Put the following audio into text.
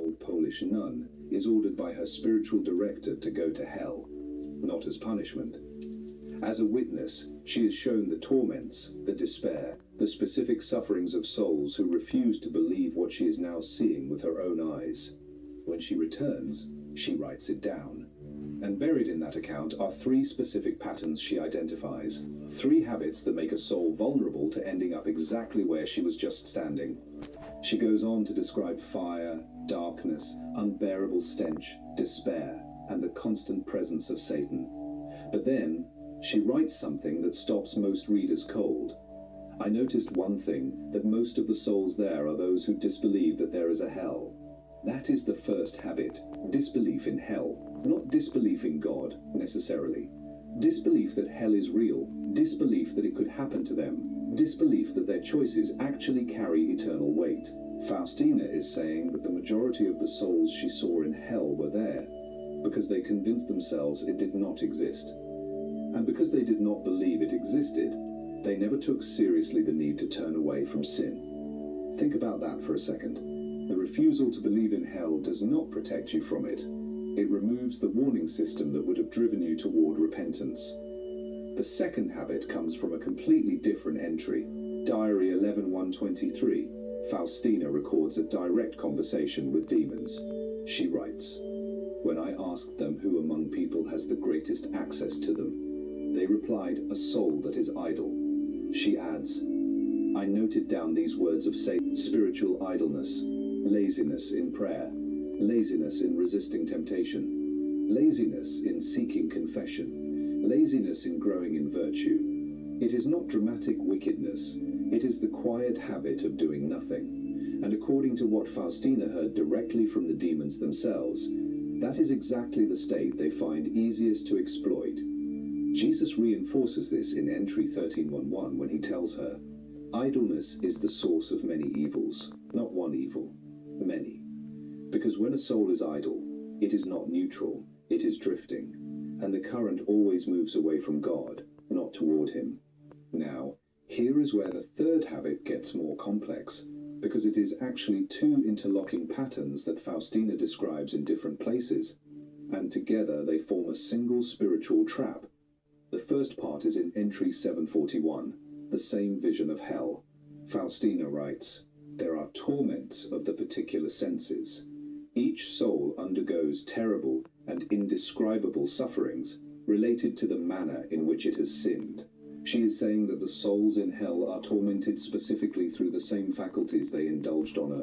old Polish nun is ordered by her spiritual director to go to hell, not as punishment. As a witness, she is shown the torments, the despair, the specific sufferings of souls who refuse to believe what she is now seeing with her own eyes. When she returns, she writes it down. And buried in that account are 3 specific patterns she identifies, 3 habits that make a soul vulnerable to ending up exactly where she was just standing. She goes on to describe fire, darkness, unbearable stench, despair, and the constant presence of Satan. But then, she writes something that stops most readers cold. I noticed one thing, that most of the souls there are those who disbelieve that there is a hell. That is the first habit, disbelief in hell, not disbelief in God, necessarily. Disbelief that hell is real, disbelief that it could happen to them, disbelief that their choices actually carry eternal weight. Faustina is saying that the majority of the souls she saw in hell were there, because they convinced themselves it did not exist. And because they did not believe it existed, they never took seriously the need to turn away from sin. Think about that for a second. The refusal to believe in hell does not protect you from it. It removes the warning system that would have driven you toward repentance. The second habit comes from a completely different entry. Diary 11/123. Faustina records a direct conversation with demons. She writes, "When I asked them who among people has the greatest access to them, they replied, a soul that is idle." She adds, "I noted down these words of Satan: spiritual idleness, laziness in prayer, laziness in resisting temptation, laziness in seeking confession, laziness in growing in virtue. It is not dramatic wickedness, it is the quiet habit of doing nothing." And according to what Faustina heard directly from the demons themselves, that is exactly the state they find easiest to exploit. Jesus reinforces this in entry 13:1:1 when he tells her, "Idleness is the source of many evils, not one evil, many." Because when a soul is idle, it is not neutral, it is drifting, and the current always moves away from God, not toward him. Now, here is where the third habit gets more complex, because it is actually 2 interlocking patterns that Faustina describes in different places, and together they form a single spiritual trap. The first part is in entry 741, the same vision of hell. Faustina writes, "There are torments of the particular senses. Each soul undergoes terrible and indescribable sufferings related to the manner in which it has sinned." She is saying that the souls in hell are tormented specifically through the same faculties they indulged on earth.